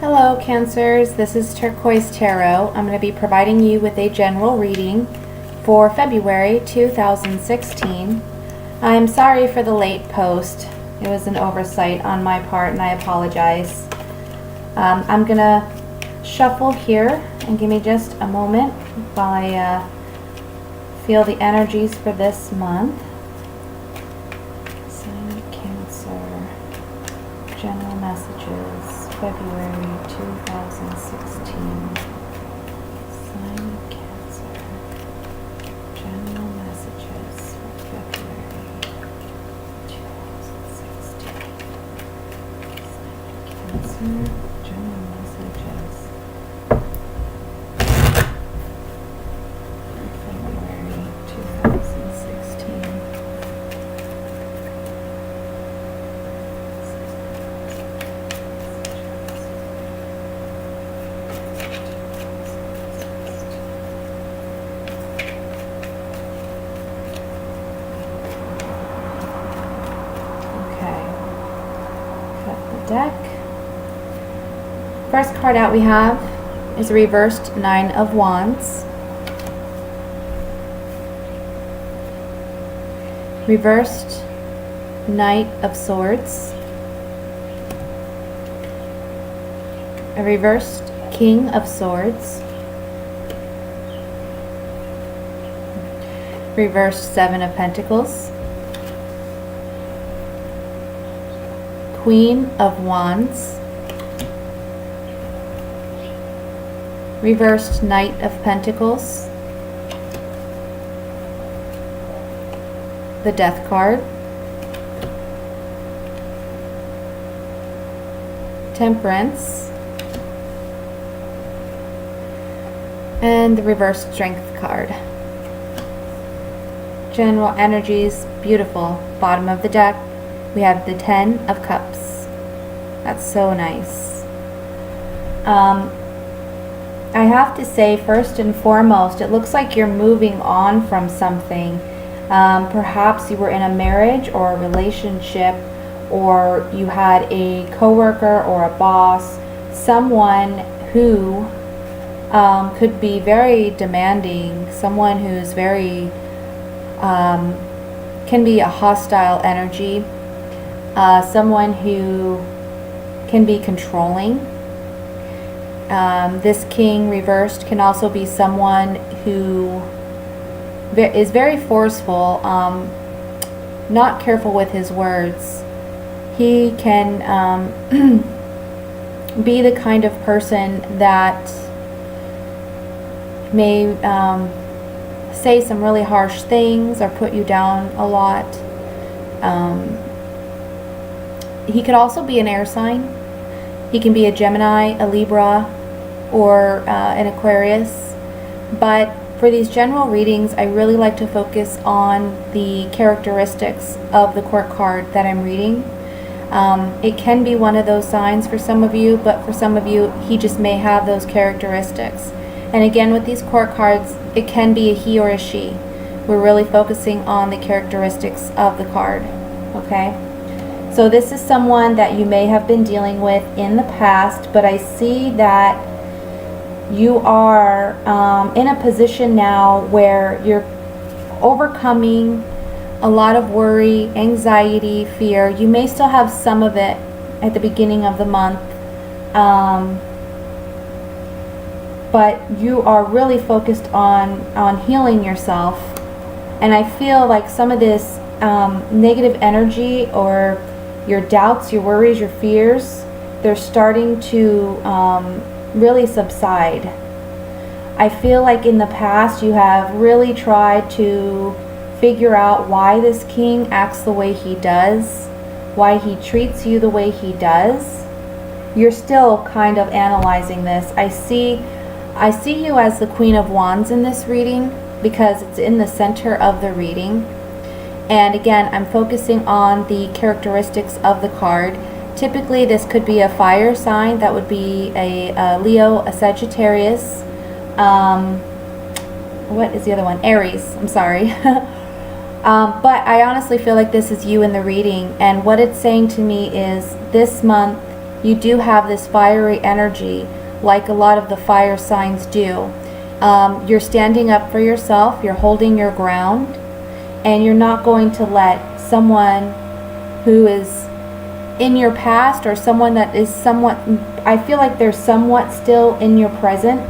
Hello Cancers, this is Turquoise Tarot. I'm going to be providing you with a general reading for February 2016. I'm sorry for the late post. It was an oversight on my part and I apologize. I'm going to shuffle here and give me just a moment while I feel the energies for this month. Sign of Cancer, general messages, February 2016. Sign of Cancer, general messages for February 2016. Sign of Cancer, general messages for February 2016. Deck. First card out we have is a reversed Nine of Wands. Reversed Knight of Swords. A reversed King of Swords. Reversed Seven of Pentacles. Queen of Wands, reversed Knight of Pentacles, the Death card, Temperance, and the reversed Strength card. General energies, beautiful. Bottom of the deck, we have the Ten of Cups. That's so nice. I have to say, first and foremost, it looks like you're moving on from something. Perhaps you were in a marriage or a relationship, or you had a coworker or a boss, someone who could be very demanding, someone who's very, can be a hostile energy. Someone who can be controlling. This King reversed can also be someone who is very forceful, not careful with his words. He can be the kind of person that may say some really harsh things or put you down a lot. He could also be an air sign. He can be a Gemini, a Libra, or an Aquarius. But for these general readings, I really like to focus on the characteristics of the court card that I'm reading. It can be one of those signs for some of you, but for some of you, he just may have those characteristics. And again, with these court cards, it can be a he or a she. We're really focusing on the characteristics of the card, okay? So this is someone that you may have been dealing with in the past, but I see that you are in a position now where you're overcoming a lot of worry, anxiety, fear. You may still have some of it at the beginning of the month, but you are really focused on healing yourself. And I feel like some of this negative energy, or your doubts, your worries, your fears, they're starting to really subside. I feel like in the past you have really tried to figure out why this King acts the way he does, why he treats you the way he does. You're still kind of analyzing this. I see you as the Queen of Wands in this reading because it's in the center of the reading. And again, I'm focusing on the characteristics of the card. Typically, this could be a fire sign. That would be a Leo, a Sagittarius. What is the other one? Aries. I'm sorry. But I honestly feel like this is you in the reading, and what it's saying to me is this month you do have this fiery energy, like a lot of the fire signs do. You're standing up for yourself, you're holding your ground, and you're not going to let someone who is in your past, or someone that is somewhat, I feel like they're somewhat still in your present,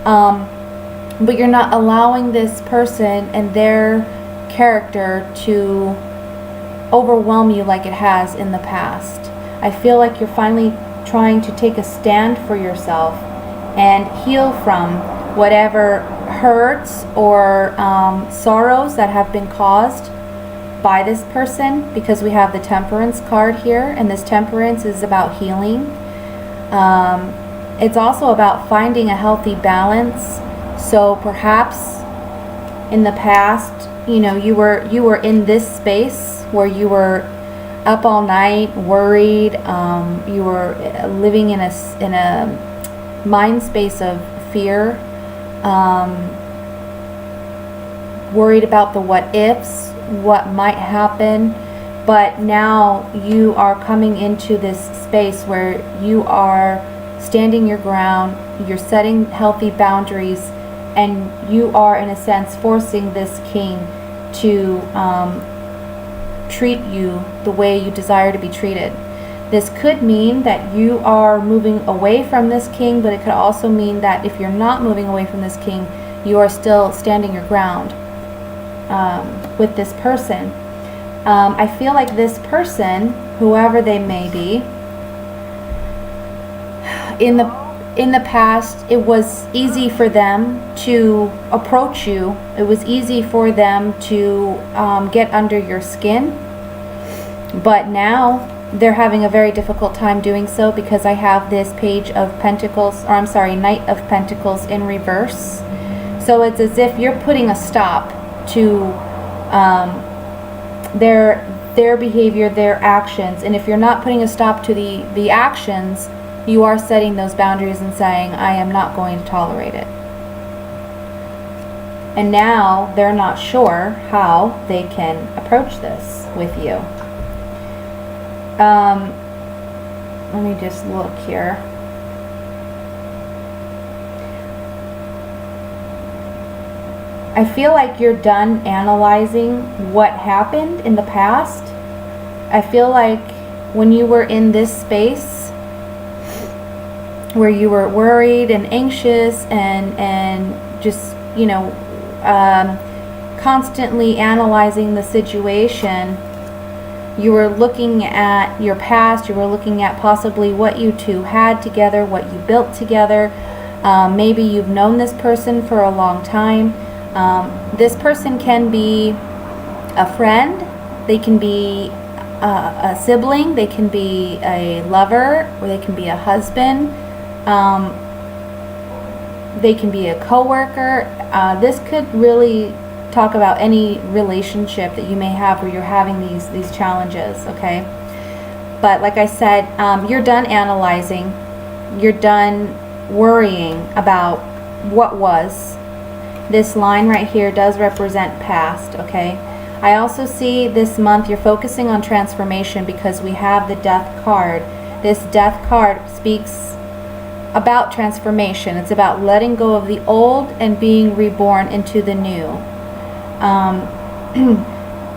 but you're not allowing this person and their character to overwhelm you like it has in the past. I feel like you're finally trying to take a stand for yourself and heal from whatever hurts or sorrows that have been caused by this person, because we have the Temperance card here, and this Temperance is about healing. It's also about finding a healthy balance. So perhaps in the past, you know, you were in this space where you were up all night, worried. You were living in a mind space of fear, worried about the what ifs, what might happen. But now you are coming into this space where you are standing your ground, you're setting healthy boundaries, and you are, in a sense, forcing this king to treat you the way you desire to be treated. This could mean that you are moving away from this king, but it could also mean that if you're not moving away from this king, you are still standing your ground with this person. I feel like this person, whoever they may be, in the past, it was easy for them to approach you. It was easy for them to get under your skin. But now they're having a very difficult time doing so, because I have this Page of Pentacles, or I'm sorry, Knight of Pentacles in reverse. So it's as if you're putting a stop to their behavior, their actions. And if you're not putting a stop to the actions, you are setting those boundaries and saying, I am not going to tolerate it. And now they're not sure how they can approach this with you. Let me just look here. I feel like you're done analyzing what happened in the past. I feel like when you were in this space where you were worried and anxious and just, you know, constantly analyzing the situation, you were looking at your past, you were looking at possibly what you two had together, what you built together. Maybe you've known this person for a long time. This person can be a friend, they can be a sibling, they can be a lover, or they can be a husband, they can be a co-worker. This could really talk about any relationship that you may have where you're having these challenges, okay? But like I said, you're done analyzing, you're done worrying about what was. This line right here does represent past, okay? I also see this month you're focusing on transformation, because we have the Death card. This Death card speaks about transformation. It's about letting go of the old and being reborn into the new.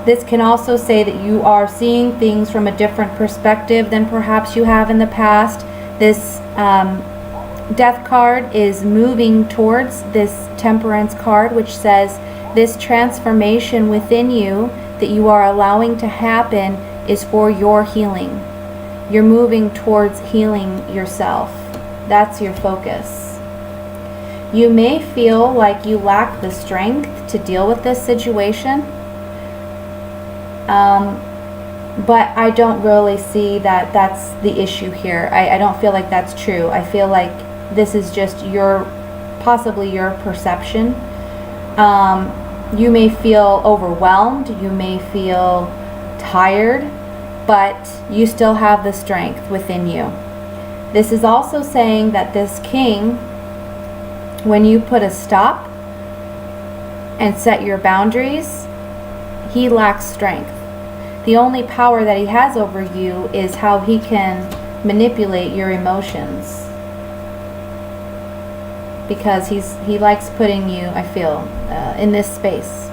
This can also say that you are seeing things from a different perspective than perhaps you have in the past. This Death card is moving towards this Temperance card, which says this transformation within you that you are allowing to happen is for your healing. You're moving towards healing yourself. That's your focus. You may feel like you lack the strength to deal with this situation, but I don't really see that that's the issue here. I don't feel like that's true. I feel like this is just possibly your perception. You may feel overwhelmed, you may feel tired, but you still have the strength within you. This is also saying that this king, when you put a stop and set your boundaries, he lacks strength. The only power that he has over you is how he can manipulate your emotions, because he likes putting you, I feel, in this space.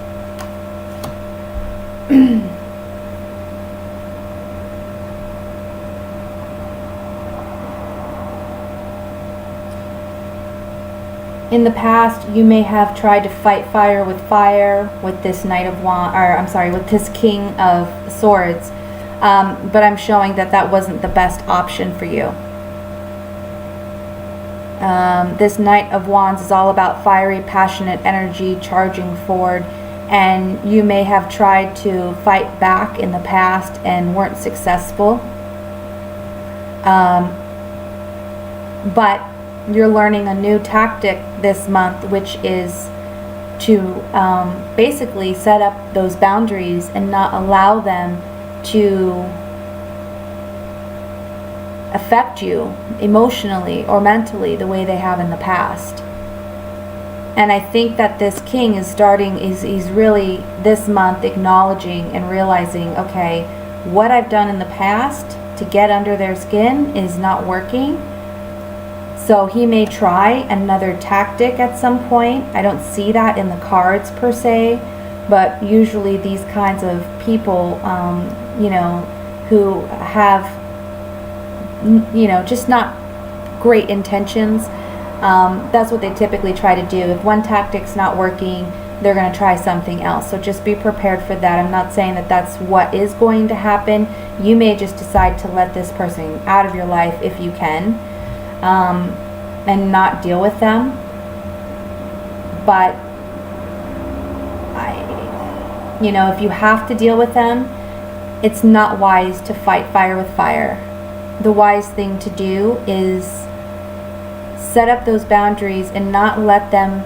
In the past, you may have tried to fight fire with this Knight of Wands, or I'm sorry, with this King of Swords. But I'm showing that that wasn't the best option for you. This Knight of Wands is all about fiery, passionate energy charging forward, and you may have tried to fight back in the past and weren't successful. But you're learning a new tactic this month, which is to basically set up those boundaries and not allow them to affect you emotionally or mentally the way they have in the past. And I think that this king is he's really this month acknowledging and realizing, okay, what I've done in the past to get under their skin is not working. So he may try another tactic at some point. I don't see that in the cards per se, but usually these kinds of people, you know, who have, you know, just not great intentions, that's what they typically try to do. If one tactic's not working, they're going to try something else. So just be prepared for that. I'm not saying that that's what is going to happen. You may just decide to let this person out of your life if you can. And not deal with them. But you know, if you have to deal with them, it's not wise to fight fire with fire. The wise thing to do is set up those boundaries and not let them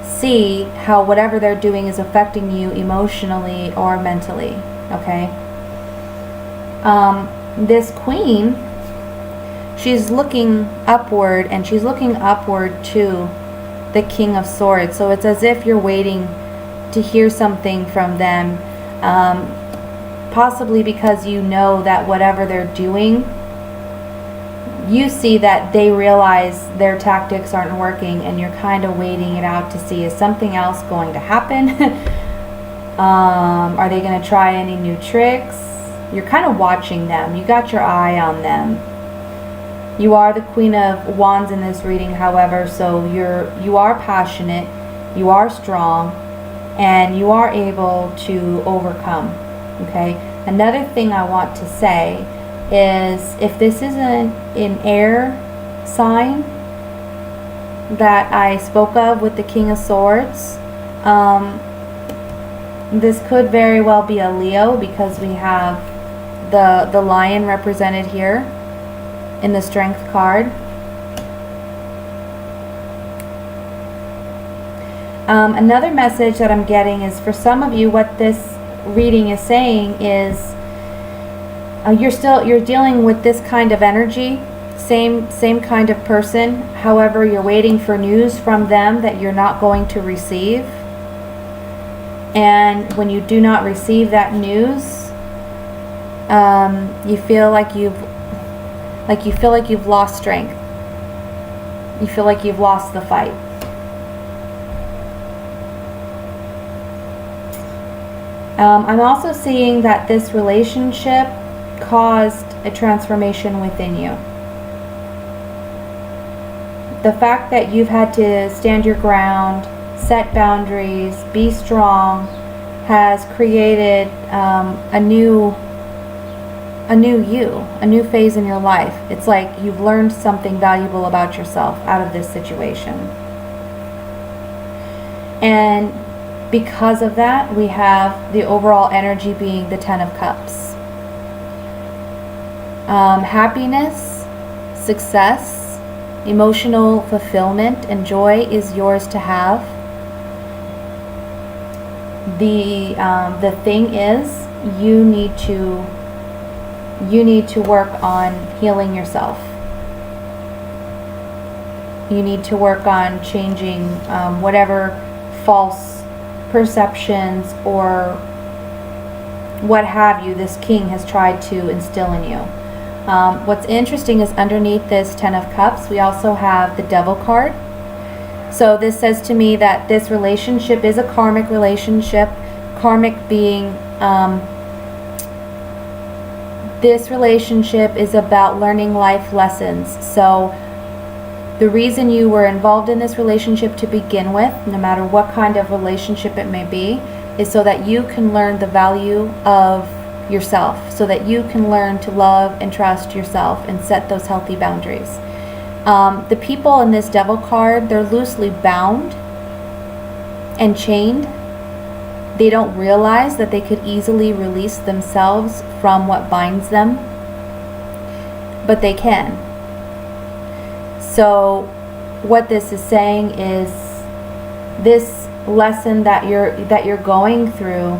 see how whatever they're doing is affecting you emotionally or mentally. Okay? This queen, she's looking upward, and she's looking upward to the King of Swords. So it's as if you're waiting to hear something from them, possibly because you know that whatever they're doing, you see that they realize their tactics aren't working, and you're kind of waiting it out to see, is something else going to happen? Are they going to try any new tricks? You're kind of watching them. You got your eye on them. You are the Queen of Wands in this reading, however, so you are passionate, you are strong, and you are able to overcome. Okay? Another thing I want to say is, if this is an air sign that I spoke of with the King of Swords, this could very well be a Leo, because we have the lion represented here in the Strength card. Another message that I'm getting is, for some of you, what this reading is saying is you're dealing with this kind of energy, same kind of person. However, you're waiting for news from them that you're not going to receive. And when you do not receive that news, you feel like you've lost strength. You feel like you've lost the fight. I'm also seeing that this relationship caused a transformation within you. The fact that you've had to stand your ground, set boundaries, be strong, has created a new you, a new phase in your life. It's like you've learned something valuable about yourself out of this situation. And because of that, we have the overall energy being the Ten of Cups. Happiness, success, emotional fulfillment, and joy is yours to have. The thing is, you need to work on healing yourself. You need to work on changing whatever false perceptions or what have you this king has tried to instill in you. What's interesting is underneath this Ten of Cups, we also have the Devil card. So this says to me that this relationship is a karmic relationship. Karmic being, this relationship is about learning life lessons. So the reason you were involved in this relationship to begin with, no matter what kind of relationship it may be, is so that you can learn the value of yourself, so that you can learn to love and trust yourself and set those healthy boundaries. The people in this Devil card, they're loosely bound and chained. They don't realize that they could easily release themselves from what binds them, but they can. So what this is saying is, this lesson that you're going through,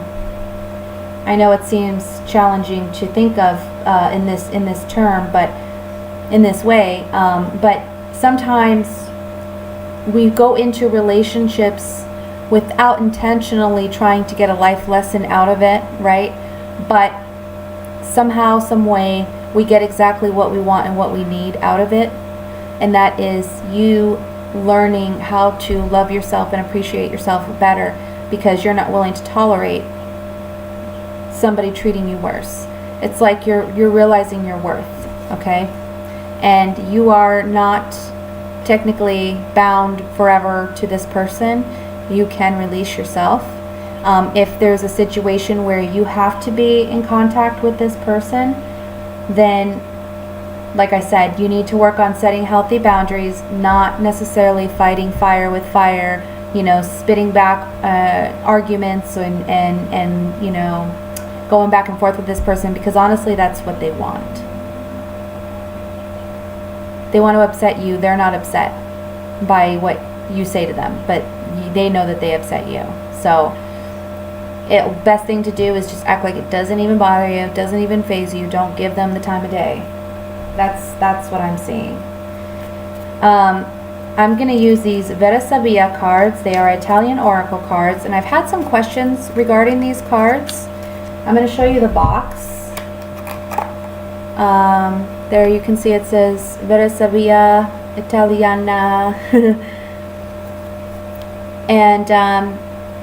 I know it seems challenging to think of in this term, but in this way, but sometimes we go into relationships without intentionally trying to get a life lesson out of it, right? But somehow, some way, we get exactly what we want and what we need out of it, and that is you learning how to love yourself and appreciate yourself better, because you're not willing to tolerate somebody treating you worse. It's like you're realizing your worth, okay? And you are not technically bound forever to this person. You can release yourself. If there's a situation where you have to be in contact with this person, then, like I said, you need to work on setting healthy boundaries, not necessarily fighting fire with fire, spitting back arguments and going back and forth with this person, because honestly, that's what they want. They want to upset you. They're not upset by what you say to them, but they know that they upset you. So best thing to do is just act like it doesn't even bother you, it doesn't even faze you. Don't give them the time of day. That's what I'm seeing. I'm going to use these Vera Sabia cards. They are Italian oracle cards, and I've had some questions regarding these cards. I'm going to show you the box. There you can see it says Vera Sabia Italiana. And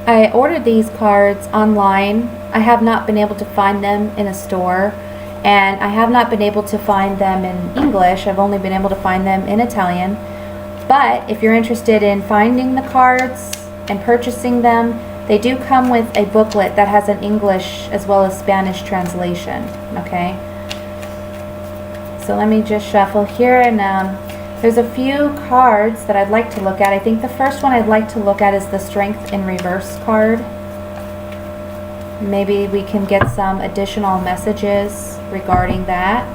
I ordered these cards online. I have not been able to find them in a store, and I have not been able to find them in English. I've only been able to find them in Italian. But if you're interested in finding the cards and purchasing them, they do come with a booklet that has an English as well as Spanish translation, okay? So let me just shuffle here, and there's a few cards that I'd like to look at. I think the first one I'd like to look at is the Strength in Reverse card. Maybe we can get some additional messages regarding that.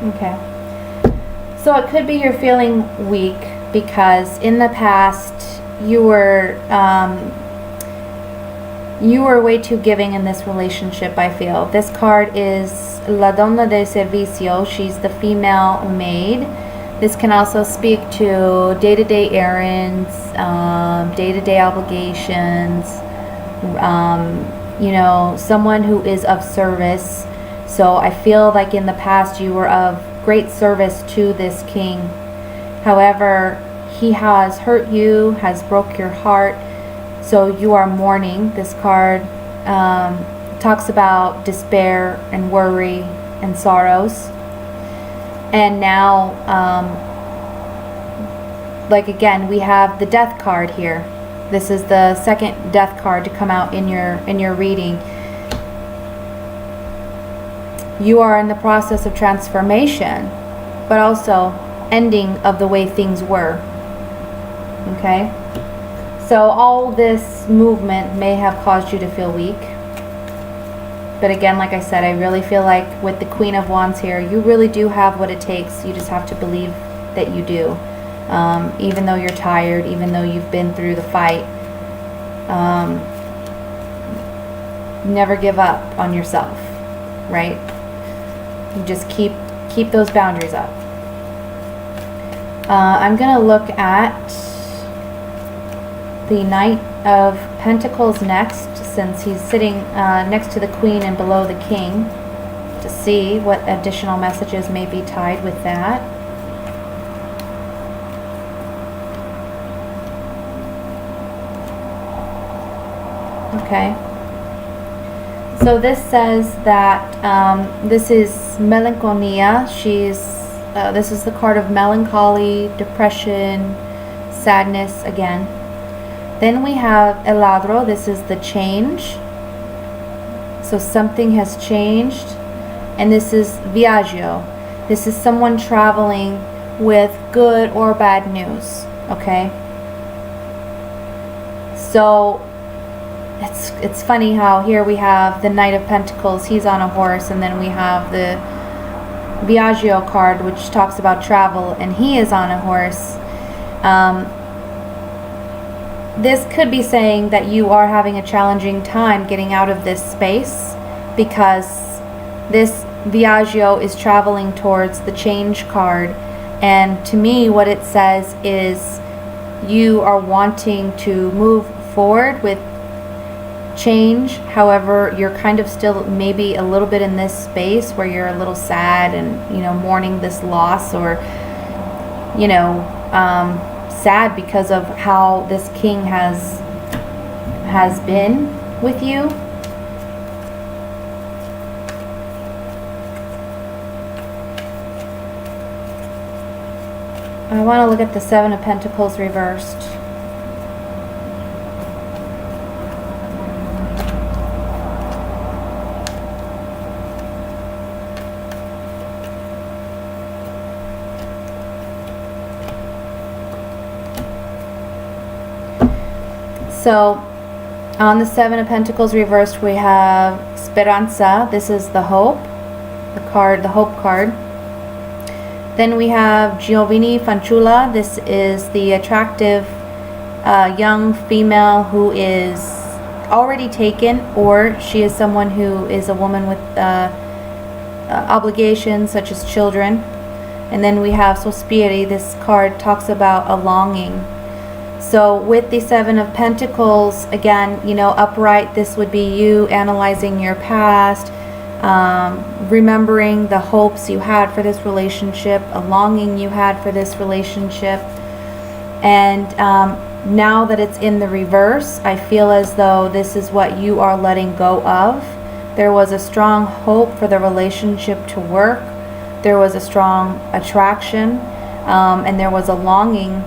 Okay, so it could be you're feeling weak because in the past you were way too giving in this relationship, I feel. This card is La Donna de Servicio. She's the female maid. This can also speak to day-to-day errands, day-to-day obligations, someone who is of service. So I feel like in the past you were of great service to this king. However, he has hurt you, has broke your heart, so you are mourning. This card talks about despair and worry and sorrows. And now, again, we have the Death card here. This is the second Death card to come out in your reading. You are in the process of transformation, but also ending of the way things were. Okay? So all this movement may have caused you to feel weak. But again, like I said, I really feel like with the Queen of Wands here, you really do have what it takes. You just have to believe that you do. Even though you're tired, even though you've been through the fight. never give up on yourself, right? You just keep those boundaries up. I'm going to look at the Knight of Pentacles next, since he's sitting next to the Queen and below the King, to see what additional messages may be tied with that. Okay. So this says that this is Melancholia. This is the card of melancholy, depression, sadness again. Then we have El Ladro. This is the change. So something has changed. And this is Viaggio. This is someone traveling with good or bad news. Okay. So it's funny how here we have the Knight of Pentacles. He's on a horse, and then we have the Viaggio card, which talks about travel, and he is on a horse. This could be saying that you are having a challenging time getting out of this space, because this Viaggio is traveling towards the change card, and to me what it says is you are wanting to move forward with change. However, you're kind of still maybe a little bit in this space where you're a little sad and, you know, mourning this loss, or, you know, sad because of how this king has been with you. I want to look at the Seven of Pentacles reversed. So on the Seven of Pentacles reversed, we have Speranza. This is the hope, the hope card. Then we have Giovanni Fanciulla. This is the attractive young female who is already taken, or she is someone who is a woman with obligations such as children. And then we have Sospiri. This card talks about a longing. So with the Seven of Pentacles, again, you know, upright, this would be you analyzing your past, remembering the hopes you had for this relationship, a longing you had for this relationship. And now that it's in the reverse, I feel as though this is what you are letting go of. There was a strong hope for the relationship to work. There was a strong attraction, and there was a longing.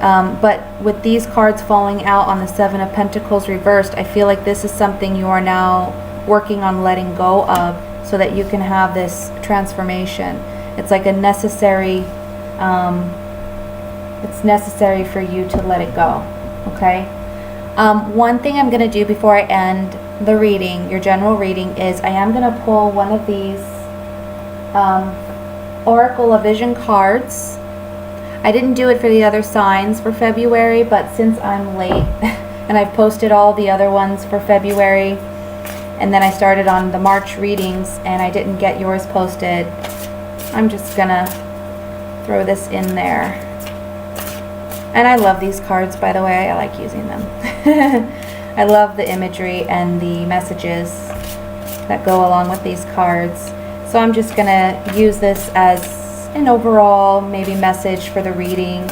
But with these cards falling out on the Seven of Pentacles reversed, I feel like this is something you are now working on letting go of, so that you can have this transformation. It's like a necessary, it's necessary for you to let it go. Okay. One thing I'm going to do before I end the reading, your general reading, is I am going to pull one of these Oracle of Vision cards. I didn't do it for the other signs for February, but since I'm late and I've posted all the other ones for February, and then I started on the March readings and I didn't get yours posted, I'm just gonna throw this in there. And I love these cards, by the way. I like using them. I love the imagery and the messages that go along with these cards. So I'm just gonna use this as an overall maybe message for the reading.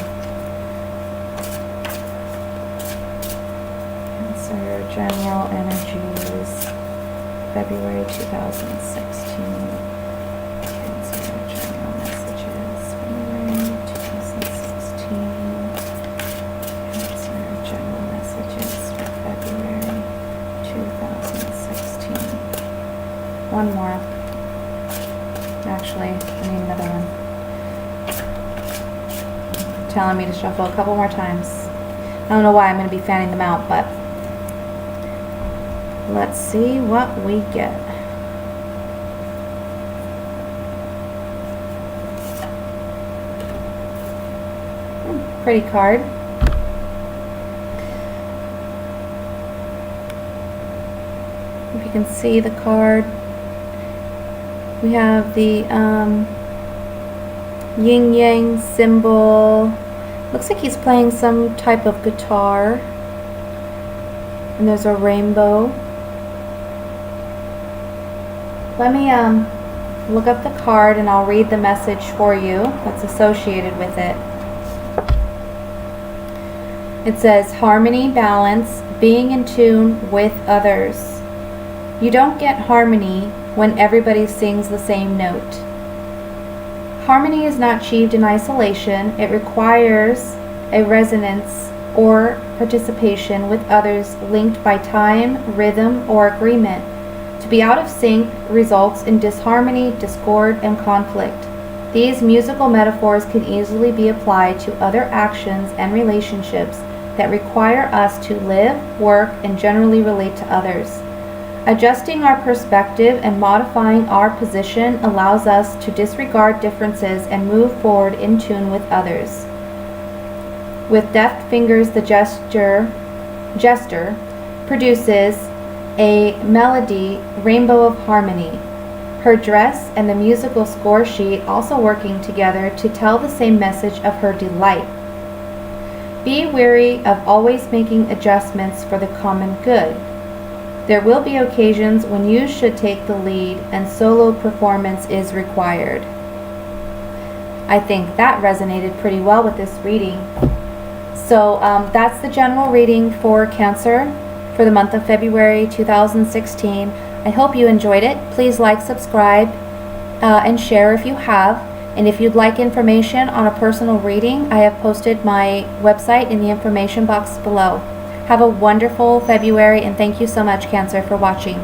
Answer general energies, February 2016. Answer general messages, February 2016. Answer general messages for February 2016. One more. Actually, I need another one. Telling me to shuffle a couple more times. I don't know why I'm going to be fanning them out, but let's see what we get. Pretty card. if you can see the card. We have the yin yang symbol. Looks like he's playing some type of guitar. And there's a rainbow. Let me look up the card and I'll read the message for you that's associated with it. It says harmony, balance, being in tune with others. You don't get harmony when everybody sings the same note. Harmony is not achieved in isolation. It requires a resonance or participation with others linked by time, rhythm, or agreement. To be out of sync results in disharmony, discord, and conflict. These musical metaphors can easily be applied to other actions and relationships that require us to live, work, and generally relate to others. Adjusting our perspective and modifying our position allows us to disregard differences and move forward in tune with others. With deft fingers, the jester produces a melody rainbow of harmony. Her dress and the musical score sheet also working together to tell the same message of her delight. Be wary of always making adjustments for the common good. There will be occasions when you should take the lead and solo performance is required. I think that resonated pretty well with this reading. So that's the general reading for Cancer for the month of February 2016. I hope you enjoyed it. Please like, subscribe, and share if you have. And if you'd like information on a personal reading, I have posted my website in the information box below. Have a wonderful February, and thank you so much, Cancer, for watching.